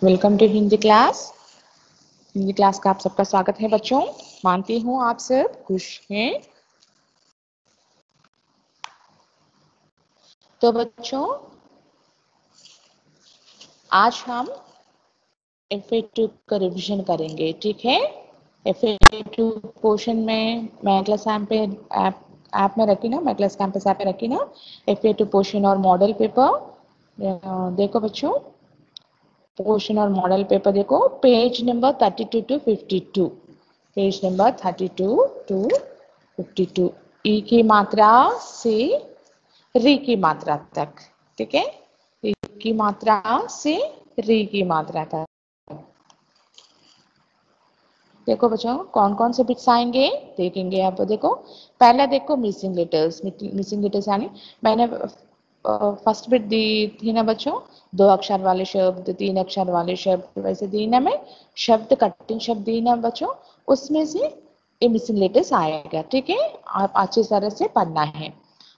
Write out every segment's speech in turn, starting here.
Welcome to Hindi class. Hindi class का आप सबका स्वागत है बच्चों। मानती हूँ आप सब खुश हैं। तो बच्चों आज हम FA2 का रिवीजन करेंगे, ठीक है। FA2 पोर्शन में मैं क्लास पे ऐप में रखी ना, मैं क्लास कैंपस ऐप में रखी ना FA2 पोर्शन और मॉडल पेपर। देखो बच्चों, पोर्शन और मॉडल पेपर देखो, page number 32 to 52, page number 32 to 52। ई की मात्रा से री की मात्रा तक, ठीक है। ई की मात्रा से री की मात्रा तक। देखो बच्चों कौन कौन से बिट्स आएंगे देखेंगे आप। देखो पहला देखो मिसिंग लेटर्स। मिसिंग लेटर्स यानी मैंने फर्स्ट बिट दी थी ना बच्चों, 2 अक्षर वाले शब्द, 3 अक्षर वाले शब्द, वैसे दी ना मैं शब्द, कठिन शब्द दी ना बच्चों, उसमें से ये मिसिंग लेटर्स आएगा, ठीक है। आप अच्छी तरह से पढ़ना है।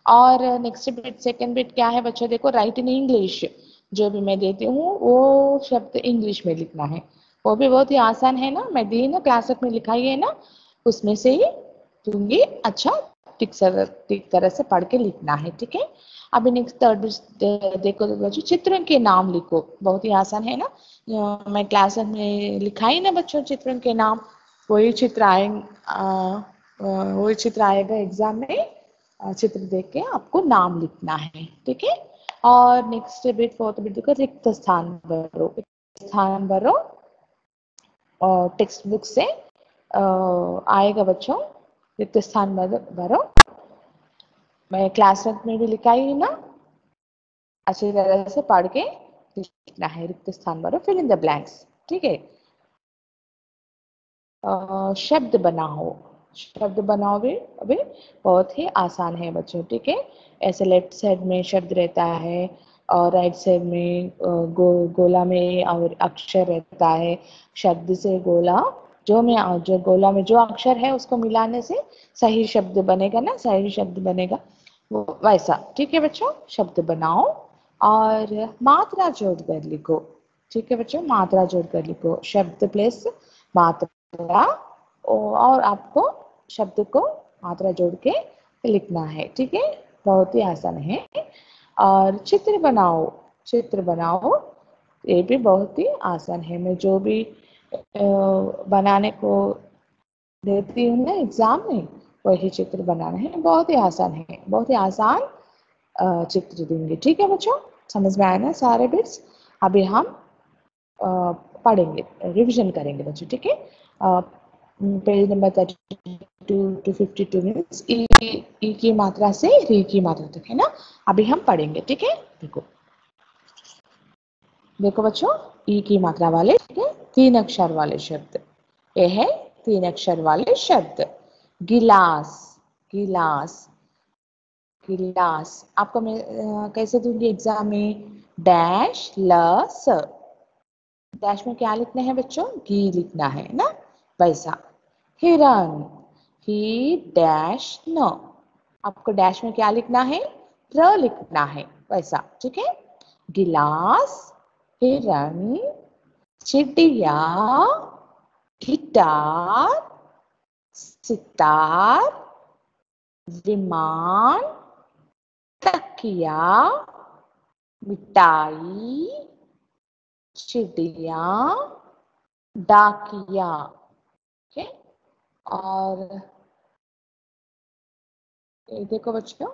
और नेक्स्ट बिट, सेकंड बिट क्या है बच्चों, देखो राइट इन इंग्लिश। जो भी मैं देती हूँ वो शब्द इंग्लिश में लिखना है। वो भी बहुत ही आसान है ना, मैं दी ना क्लास में लिखाई है ना, उसमें से ही दूंगी। अच्छा ठीक तरह से पढ़ के लिखना है, ठीक है। अभी नेक्स्ट थर्ड देखो बच्चों, चित्रों के नाम लिखो। बहुत ही आसान है ना, मैं क्लास में लिखाई ना बच्चों चित्रों के नाम, वही चित्र वही चित्र आएगा एग्जाम में। चित्र देख के आपको नाम लिखना है, ठीक है। और नेक्स्ट बिट, फोर्थ बिट देखो, रिक्त स्थान भरो। स्थान भरो और टेक्स्ट बुक से आएगा बच्चों, रिक्त स्थान भरो। मैं क्लास में भी लिखाई है ना, अच्छी तरह से पढ़ के लिखना है। रिक्त स्थान भरो, फिल इन द ब्लैंक्स, ठीक है। शब्द बनाओ। शब्द बनाओ भी अभी बहुत ही आसान है बच्चों, ठीक है। ऐसे लेफ्ट साइड में शब्द रहता है और राइट साइड में गोला में और अक्षर रहता है। शब्द से गोला, जो गोला में जो अक्षर है उसको मिलाने से सही शब्द बनेगा ना, सही शब्द बनेगा वो वैसा, ठीक है बच्चों। शब्द बनाओ और मात्रा जोड़कर लिखो, ठीक है बच्चों। मात्रा जोड़कर लिखो, शब्द प्लस मात्रा, और आपको शब्द को मात्रा जोड़ के लिखना है, ठीक है। बहुत ही आसान है। और चित्र बनाओ। चित्र बनाओ, ये भी बहुत ही आसान है। मैं जो भी बनाने को देती हूँ ना एग्जाम में, वही चित्र बनाना है। बहुत ही आसान है, बहुत ही आसान चित्र दूंगी, ठीक है बच्चों। समझ में आया ना सारे बिट्स। अभी हम पढ़ेंगे, रिवीजन करेंगे बच्चों, ठीक है। पेज नंबर 32 टू 52 मीन्स ई की मात्रा से री की मात्रा तक है ना। अभी हम पढ़ेंगे, ठीक है। देखो देखो बच्चों, ई की मात्रा वाले, ठीक है, 3 अक्षर वाले शब्द। ये है 3 अक्षर वाले शब्द। गिलास। गिलास। गिलास आपको मैं कैसे दूंगी एग्जाम में, डैश लस। डैश में क्या लिखना है बच्चों, घी लिखना है ना, वैसा। हिरन। ही डैश न। आपको डैश में क्या लिखना है, र लिखना है, वैसा, ठीक है। गिलास, हिरन, चिड़िया, गिटार, सितार, विमान, तकिया, मिठाई, चिड़िया, डाकिया, ठीक है। और ये देखो बच्चों,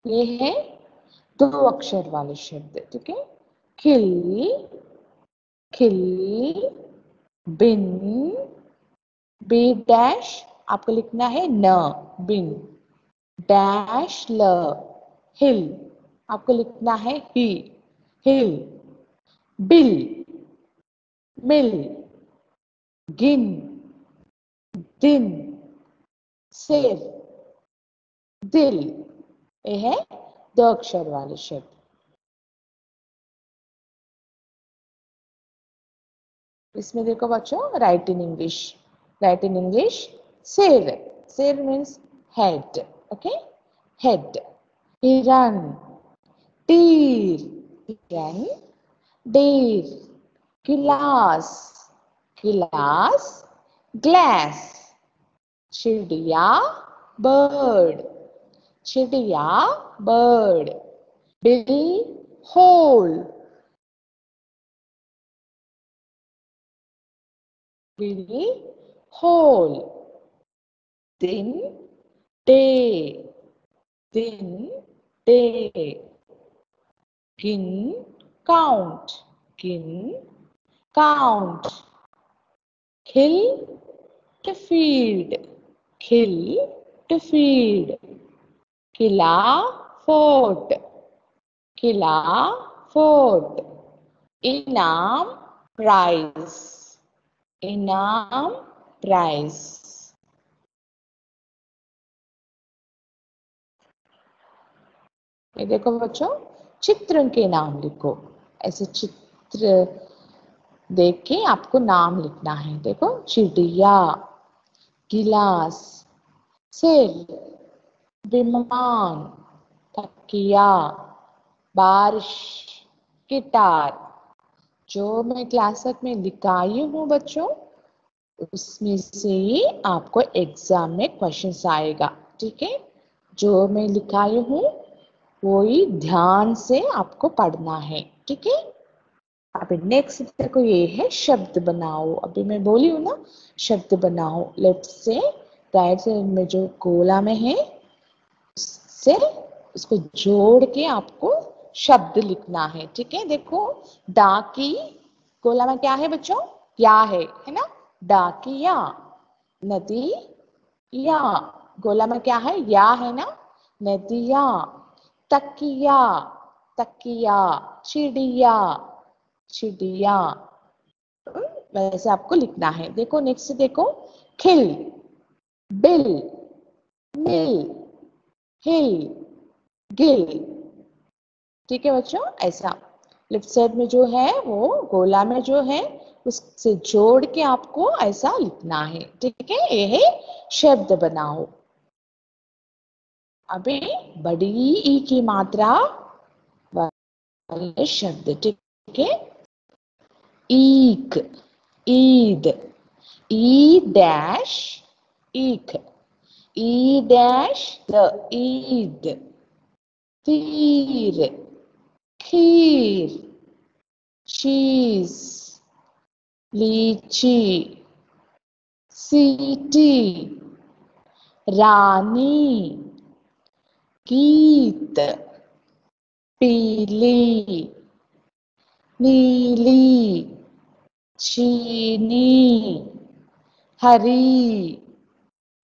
ये है 2 अक्षर वाले शब्द, ठीक है। खिल, खिल, बिन, बी डैश आपको लिखना है न, बिन, डैश ल, हिल आपको लिखना है ही, हिल, बिल, मिल, गिन, दिन, सिर, दिल। ये है 2 अक्षर वाले शब्द। इसमें देखो बच्चों, right in English. Right in English, सिर। सिर मीन्स हेड, ओके, हेड। हिरन, तीर, हिरन, डेर, गिलास, गिलास, ग्लास, चिड़िया, बर्ड, चिड़िया, बर्ड, बिल, होल, बिल, होल, दिन, डे, दिन, डे, गिन, काउंट, गिन, काउंट, खिल, to feed, खिल, to feed, किला, फोर्ट, किला, फोर्ट, इनाम, प्राइज, इनाम, प्राइज। ये देखो बच्चों, चित्र के नाम लिखो। ऐसे चित्र देख के आपको नाम लिखना है। देखो, चिड़िया, गिलास, सिर, विमान, तकिया, बारिश, गिटार। जो मैं क्लास वर्क में लिखाई हूँ बच्चों, उसमें से ही आपको एग्जाम में क्वेश्चंस आएगा। ठीक है, जो मैं लिखाई हूँ वो ही ध्यान से आपको पढ़ना है। ठीक है, अभी नेक्स्ट देखो, ये है शब्द बनाओ। अभी मैं बोली हूँ ना, शब्द बनाओ। लेफ्ट से राइट साइड में जो गोला में है, उससे उसको जोड़ के आपको शब्द लिखना है। ठीक है, देखो, डाकी, गोला में क्या है बच्चों? या है ना? डाकिया, नदी, या, गोला में क्या है? या है ना? नदिया, तकिया, तकिया, चिड़िया, चिड़िया। वैसे आपको लिखना है। देखो नेक्स्ट देखो, खिल, बिल, मिल, हिल, गिल। ठीक है बच्चों, ऐसा लेफ्ट साइड में जो है वो गोला में जो है उससे जोड़ के आपको ऐसा लिखना है। ठीक है, ये है शब्द बनाओ। अभी बड़ी ई की मात्रा वाले शब्द। ठीक है, ईक, ईद, ई डैश ईक, ई डैश द, ईद, तीर, खीर, चीज, लीची, सीटी, रानी, गीत, पीली, नीली, चीनी, हरी,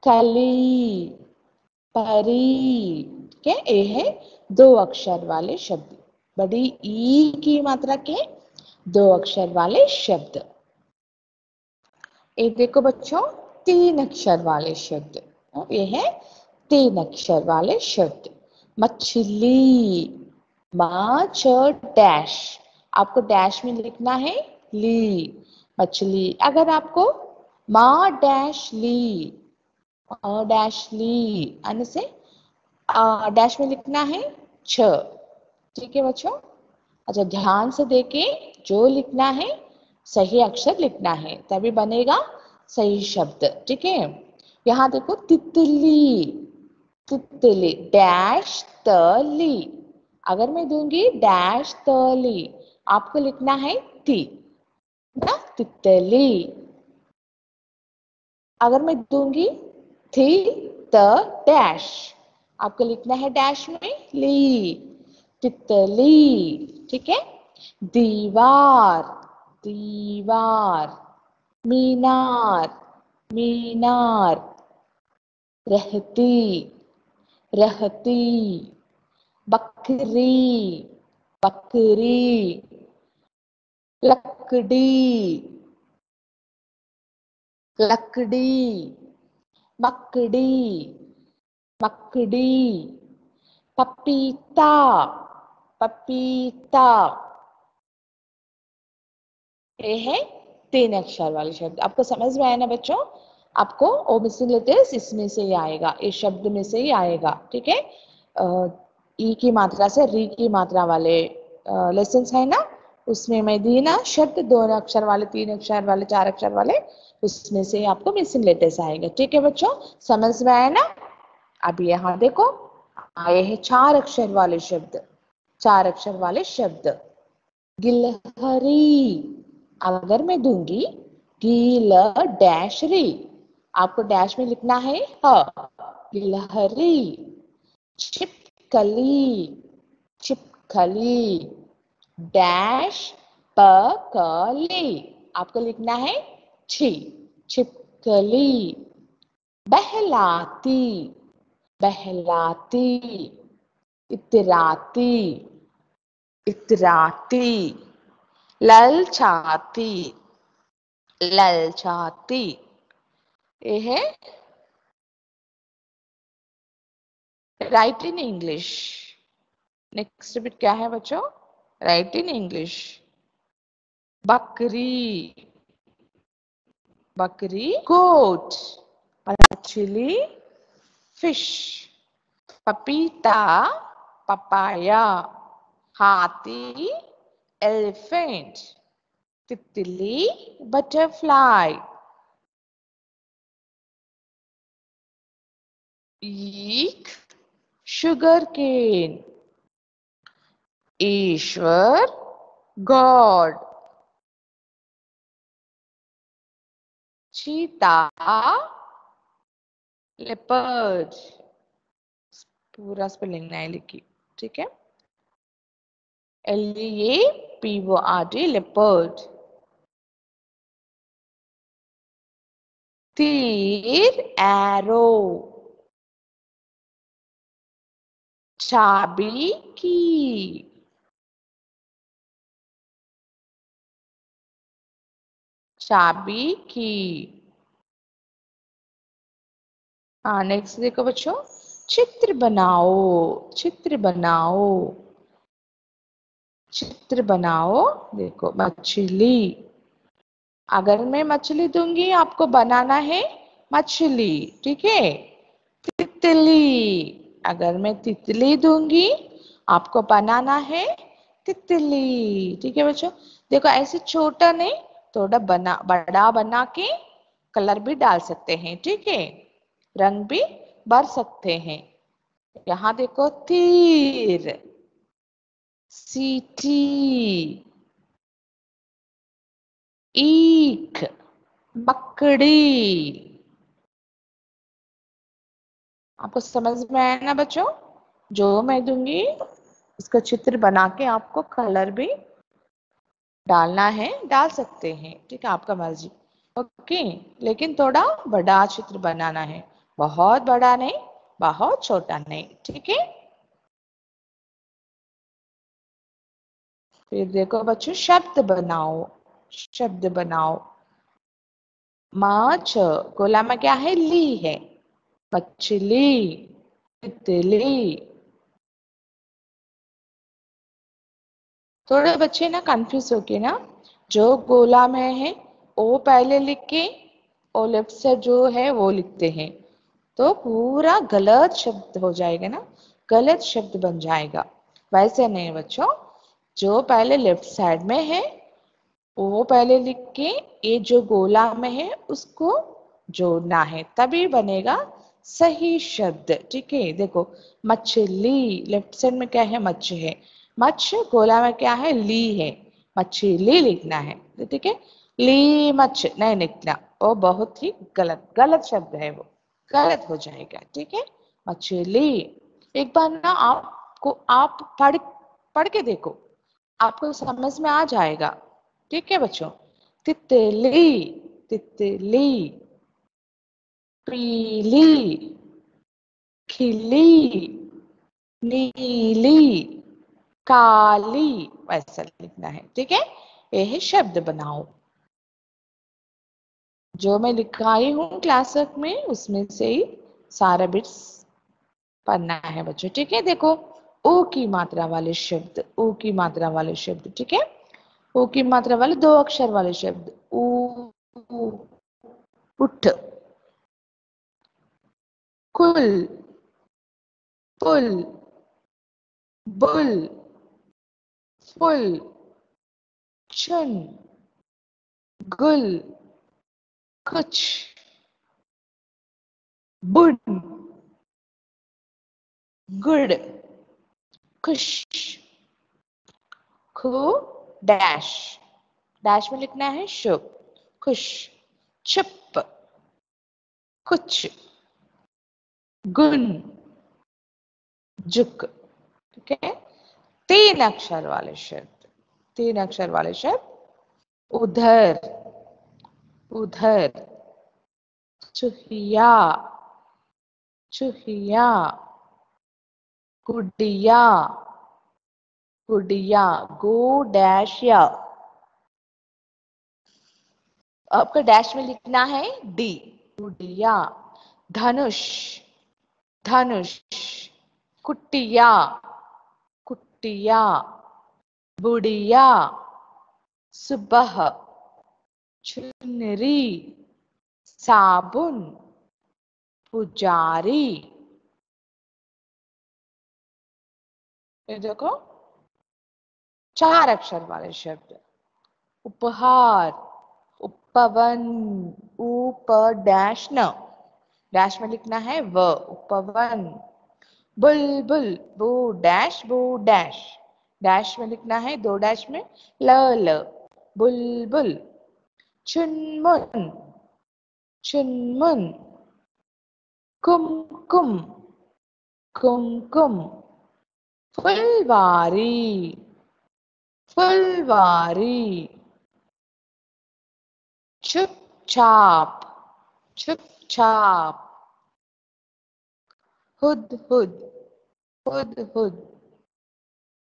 कली, परी। ठीक है, ये है दो अक्षर वाले शब्द। बड़ी ई की मात्रा के दो अक्षर वाले शब्द। एक देखो बच्चों, तीन अक्षर वाले शब्द। ये है तीन अक्षर वाले शब्द। मछली, माच डैश, आपको डैश में लिखना है ली, मछली। अगर आपको माँ डैश ली, डैश ली आने से डैश में लिखना है छ। ठीक है बच्चों, अच्छा ध्यान से देके जो लिखना है सही अक्षर लिखना है, तभी बनेगा सही शब्द। ठीक है, यहाँ देखो, तितली, तितली, डैश तली। अगर मैं दूंगी डैश तली, आपको लिखना है ती ना, तितली। अगर मैं दूंगी थी त डैश, आपको लिखना है डैश में ली, तितली। ठीक है, दीवार, दीवार, मीनार, मीनार, रहती, रहती, बकरी, बकरी, लकड़ी, लकड़ी, मकड़ी, मकड़ी, पपीता, पपीता। ये है तीन अक्षर वाले शब्द। आपको समझ में आया ना बच्चों? आपको ओ मिसिंग लेटर्स इसमें से ही आएगा, इस शब्द में से ही आएगा। ठीक है, ई की मात्रा से री की मात्रा वाले लेसन है ना, उसमें मदीना शब्द 2 अक्षर वाले, 3 अक्षर वाले, 4 अक्षर वाले, उसमें से आपको मिसिंग लेटर्स आएगा। ठीक है बच्चों, समझ में आया ना? अब यहाँ देखो आए हैं 4 अक्षर वाले शब्द। 4 अक्षर वाले शब्द गिलहरी। अगर मैं दूंगी गिल डैश री, आपको डैश में लिखना है ह, गिलहरी। छिपकली, छिपकली डैश पकली, आपको लिखना है छी, छिपकली। बहलाती, बहलाती। इतराती, इतराती। ललचाती, ललचाती। ये है right in English. Next bit क्या है बच्चों? Right in English. बकरी, बकरी गोट। मछली फिश। पपीता पपाया। हाथी एलिफेंट। तितली बटरफ्लाई। ईख शुगर केन। ईश्वर गॉड। चीता लेपर्ड। पूरा स्पेलिंग नहीं लिखी, ठीक है? LEAPORD leopard. तीर एरो। चाबी की। चाबी की। हाँ नेक्स्ट देखो बच्चों, चित्र बनाओ, चित्र बनाओ, चित्र बनाओ। देखो मछली। अगर मैं मछली दूंगी आपको बनाना है मछली, ठीक है? तितली। अगर मैं तितली दूंगी आपको बनाना है तितली, ठीक है बच्चों? देखो ऐसे छोटा नहीं, थोड़ा बना बड़ा बना के कलर भी डाल सकते हैं, ठीक है? रंग भी भर सकते हैं। यहाँ देखो तीर, सीटी, ईख, मकड़ी। आपको समझ में आया ना बच्चों? जो मैं दूंगी इसका चित्र बना के आपको कलर भी डालना है, डाल सकते हैं, ठीक है? आपका मर्जी। ओके, लेकिन थोड़ा बड़ा चित्र बनाना है, बहुत बड़ा नहीं, बहुत छोटा नहीं, ठीक है? फिर देखो बच्चों, शब्द बनाओ, शब्द बनाओ। माछ, गोला में क्या है? ली है। मछली, तितली। थोड़े बच्चे ना कंफ्यूज होके ना, जो गोला में है वो पहले लिख के और लेफ्ट से जो है वो लिखते हैं, तो पूरा गलत शब्द हो जाएगा ना, गलत शब्द बन जाएगा। वैसे नहीं बच्चों, जो पहले लेफ्ट साइड में है वो पहले लिख के ये जो गोला में है उसको जोड़ना है, तभी बनेगा सही शब्द, ठीक है? देखो मछली, लेफ्ट साइड में क्या है? मच्छ है। मच्छ, गोला में क्या है? ली है। मछली लिखना है, ठीक है? ली मच्छ नहीं लिखना, वो बहुत ही गलत गलत शब्द है, वो गलत हो जाएगा, ठीक है? मछली। एक बार ना आपको आप पढ़ पढ़ के देखो, आपको समझ में आ जाएगा, ठीक है बच्चों? तितली, तितली। पीली, खिली, नीली, काली, वैसा लिखना है, ठीक है? ये है शब्द बनाओ। जो मैं लिखाई हूँ क्लास वर्क में उसमें से ही सारा बिट्स पढ़ना है बच्चों, ठीक है? देखो ओ की मात्रा वाले शब्द, ओ की मात्रा वाले शब्द, ठीक है? ओ की मात्रा वाले 2 अक्षर वाले शब्द। ऊ, उठ, कुल, पुल, बुल, फुल, चुन, गुल, कुछ, बुन, गुड़, खुश, खु, डैश, डैश में लिखना है शुभ, खुश, चुप, कुछ, गुन, जुक। ठीक है, 3 अक्षर वाले शब्द, 3 अक्षर वाले शब्द, उधर, उधर, चुहिया, चुहिया, गुडिया, गुडिया, गो डैश या, आपका डैश में लिखना है डी, गुडिया, धनुष, धनुष, कुटिया, कुटिया, बुढ़िया, सुबह, चुनरी, साबुन, पुजारी। ये देखो 4 अक्षर वाले शब्द, उपहार, उपवन, उप डैश न, डैश में लिखना है व, उपवन, बुलबुल, बू डैश, बू डैश, डैश में लिखना है 2 डैश में ल, ल, बुलबुल, चुनमुन, चुनमुन, कुमकुम, कुमकुम, फुलवारी, फुलवारी, चुपचाप, चुपचाप, हुद हुद, हुद हुद।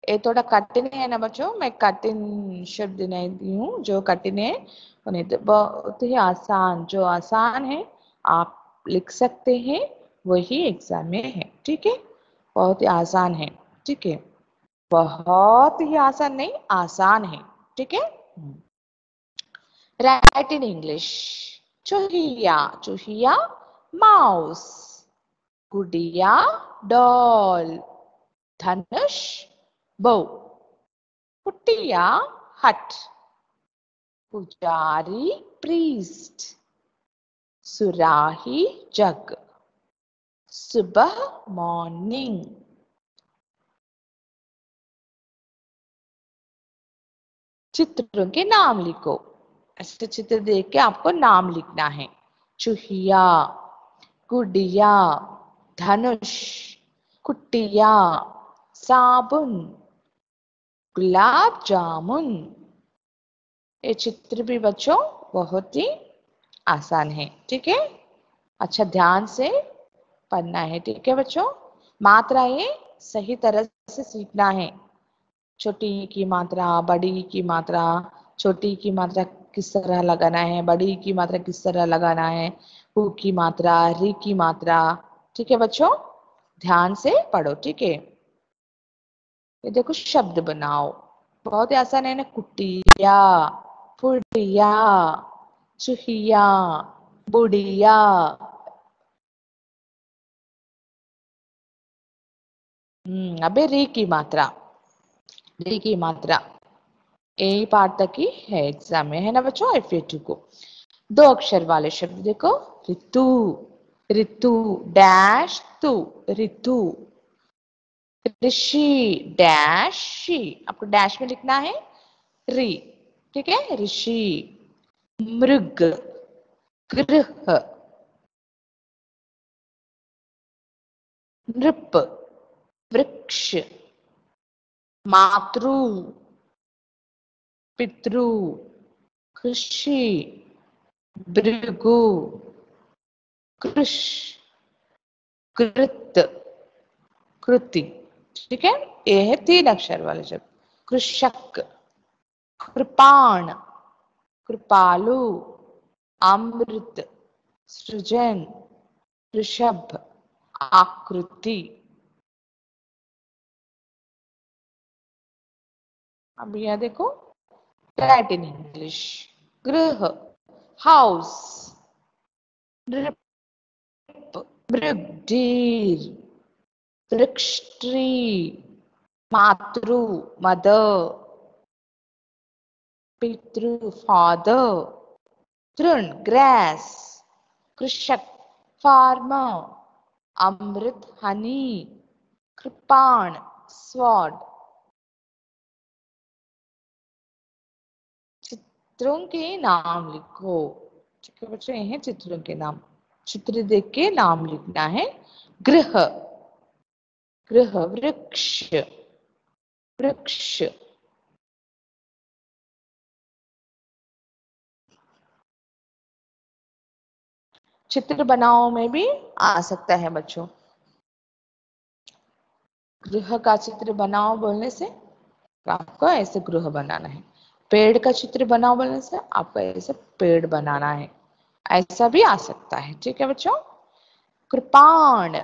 ये थोड़ा कठिन है ना बच्चों, मैं कठिन शब्द नहीं दी हूँ, जो कठिन है उन्हें तो बहुत ही आसान, जो आसान है आप लिख सकते हैं, वही एग्जाम में है। ठीक है, बहुत ही आसान है। ठीक है, बहुत ही आसान नहीं, आसान है। ठीक है, राइट इन इंग्लिश, चूहिया, चूहिया, माउस, गुड़िया, डॉल, धनुष, बो, कुटिया, हट, पुजारी, प्रीस्ट, सुराही, जग, सुबह, मॉर्निंग। चित्रों के नाम लिखो, ऐसे चित्र देख के आपको नाम लिखना है। चूहिया, गुड़िया, धनुष, कुटिया, साबुन, गुलाब जामुन। ये चित्र भी बच्चों बहुत ही आसान है। ठीक है, अच्छा ध्यान से पढ़ना है। ठीक है बच्चों, मात्राएं सही तरह से सीखना है। छोटी की मात्रा, बड़ी की मात्रा, छोटी की मात्रा किस तरह लगाना है, बड़ी की मात्रा किस तरह लगाना है, ऊ की मात्रा, री की मात्रा। ठीक है बच्चों, ध्यान से पढ़ो। ठीक है, ये देखो शब्द बनाओ, बहुत ही आसान है ना, कुटिया, फुडिया, चुहिया, बुढ़िया। अबे री की मात्रा, री की मात्रा यही पार्ट तक ही है एग्जाम में, है ना बच्चों। FA2 को 2 अक्षर वाले शब्द देखो, ऋतु, ऋतु डैश तू, ऋतु, ऋषि डैश शी, आपको डैश में लिखना है री। ठीक है, ऋषि, मृग, गृह, नृप, वृक्ष, मातृ, पितृ, कृषि, भृगु, कृष, कृत, कृति। ठीक है, ये है 3 अक्षर वाले शब्द, कृषक, कृपाण, कृपालु, अमृत, सृजन, ऋषभ, आकृति। अब यह देखो, राइट इन इंग्लिश, गृह, हाउस, नृप, मृगडीर, वृक्ष ट्री, मातृ, मदर, पितृ फादर, तृण ग्रास, कृषक फार्मर, अमृत हनी, कृपाण स्वॉर्ड। चित्रों के नाम लिखो। ठीक है बच्चों, ये हैं चित्रों के नाम। चित्र देख के नाम लिखना है। गृह, गृह, वृक्ष, वृक्ष, चित्र बनाओ में भी आ सकता है बच्चों। गृह का चित्र बनाओ बोलने से आपको ऐसे गृह बनाना है। पेड़ का चित्र बनाओ बोलने से आपको ऐसे पेड़ बनाना है। ऐसा भी आ सकता है। ठीक है बच्चों। कृपाण,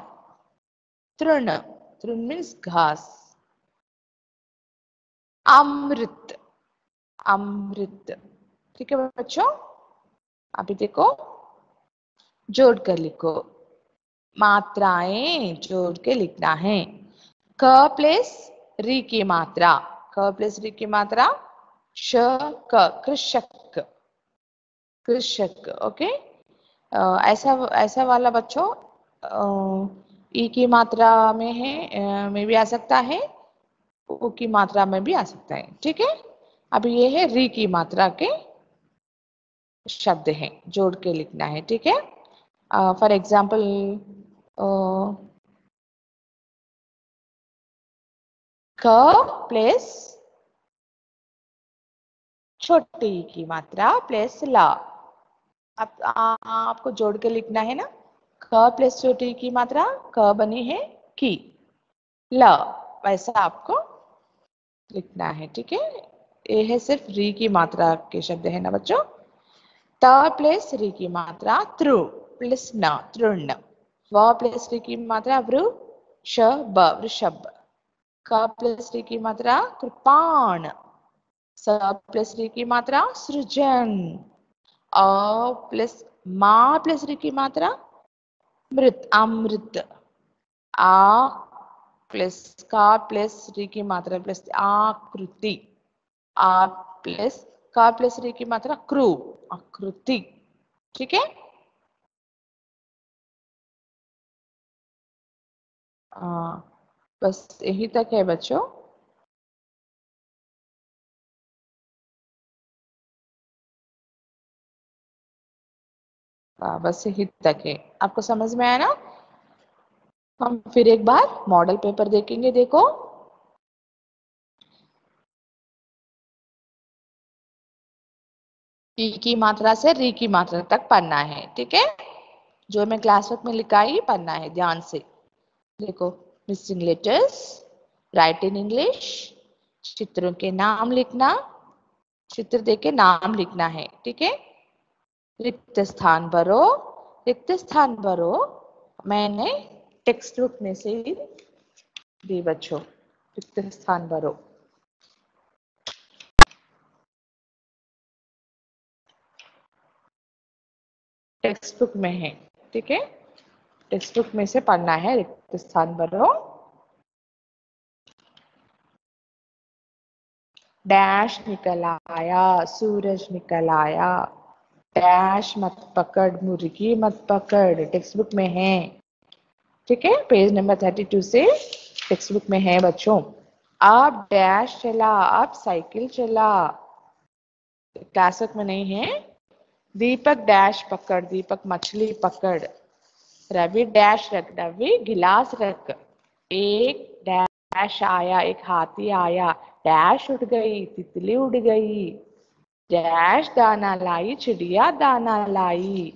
तृण, तृण मीन्स घास। अमृत, अमृत। ठीक है बच्चों। अभी देखो, जोड़ कर लिखो। मात्राएं जोड़ के लिखना है। क प्लस री की मात्रा, क प्लस री की मात्रा श क, कृषक, कृषक। ओके। ऐसा ऐसा वाला बच्चों ई की मात्रा में है, में भी आ सकता है, उ की मात्रा में भी आ सकता है। ठीक है। अभी ये है री की मात्रा के शब्द हैं, जोड़ के लिखना है। ठीक है। फॉर एग्जाम्पल, क प्लस छोटी की मात्रा प्लस ला। आपको जोड़ के लिखना है ना। क प्लस छोटी की मात्रा, क बनी है की, ल, वैसा आपको लिखना है। ठीक है। ये है सिर्फ री की मात्रा के शब्द है ना बच्चों। त प्लस री की मात्रा त्रु प्लस न, तृण। व प्लस री की मात्रा वृ, श ब, वृषभ। क प्लस री की मात्रा कृपाण। स प्लस री की मात्रा सृजन। अ प्लस मा प्लस री की मात्रा मृत, अमृत। आ प्लस का प्लस री की मात्रा प्लस आकृति। आ प्लस का प्लस री की मात्रा क्रू, आकृति। ठीक है। बस यही तक है बच्चों। बस यही तक है। आपको समझ में आया ना। हम फिर एक बार मॉडल पेपर देखेंगे। देखो, ई की मात्रा से री की मात्रा तक पढ़ना है। ठीक है। जो मैं क्लास वर्क में लिखा ही पढ़ना है ध्यान से। देखो, missing letters, right in English, चित्रों के नाम लिखना, चित्र देके नाम लिखना है। ठीक है। रिक्त स्थान भरो, रिक्त स्थान भरो। मैंने टेक्स्ट बुक में से दी बच्चों, रिक्त स्थान भरो। टेक्स्ट बुक में है। ठीक है। टेक्स्ट बुक में से पढ़ना है। रिक्त स्थान भरो। डैश निकल आया, सूरज निकल आया। डैश मत पकड़, मुर्गी मत पकड़, टेक्स्ट बुक में है। ठीक है। पेज नंबर 32 से टेक्स्ट बुक में है बच्चों। अब डैश चला, अब साइकिल चला, क्लास वर्क में नहीं है। दीपक डैश पकड़, दीपक मछली पकड़। रवि डैश रख, रवि गिलास रख। एक डैश आया, एक हाथी आया। डैश उड़ गई, तितली उड़ गई। डैश दाना लाई, चिड़िया दाना लाई।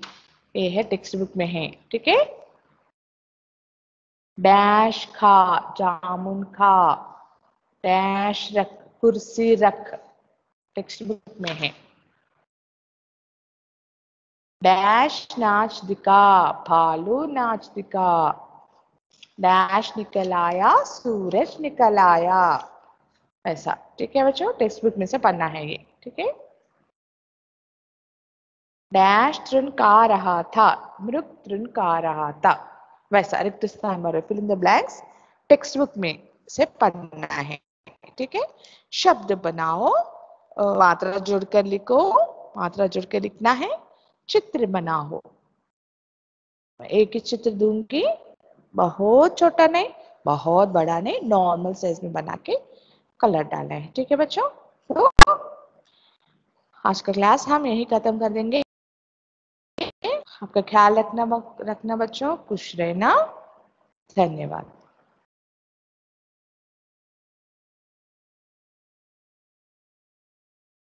ये है टेक्स्ट बुक में है। ठीक है। डैश खा, जामुन खा। डैश रख, कुर्सी रख, टेक्स्ट बुक में है। डैश नाच दिखा, भालू नाच दिखा। डैश निकल आया, सूरज निकल आया। ऐसा। ठीक है बच्चों, टेक्स्ट बुक में से पढ़ना है ये। ठीक है। डैश तृण खा रहा था, मृग तृण खा रहा था। वैसा रिक्त स्थान भरो, fill in the blanks. Text book में से पढ़ना है। ठीक है। शब्द बनाओ। मात्रा जोड़कर लिखो, मात्रा जोड़कर लिखना है। चित्र बनाओ, एक ही चित्र दूंगी, बहुत छोटा नहीं, बहुत बड़ा नहीं, नॉर्मल साइज में बना के कलर डालना है। ठीक है बच्चों, तो आज का क्लास हम यही खत्म कर देंगे। आपका ख्याल रखना बच्चों, खुश रहना। धन्यवाद।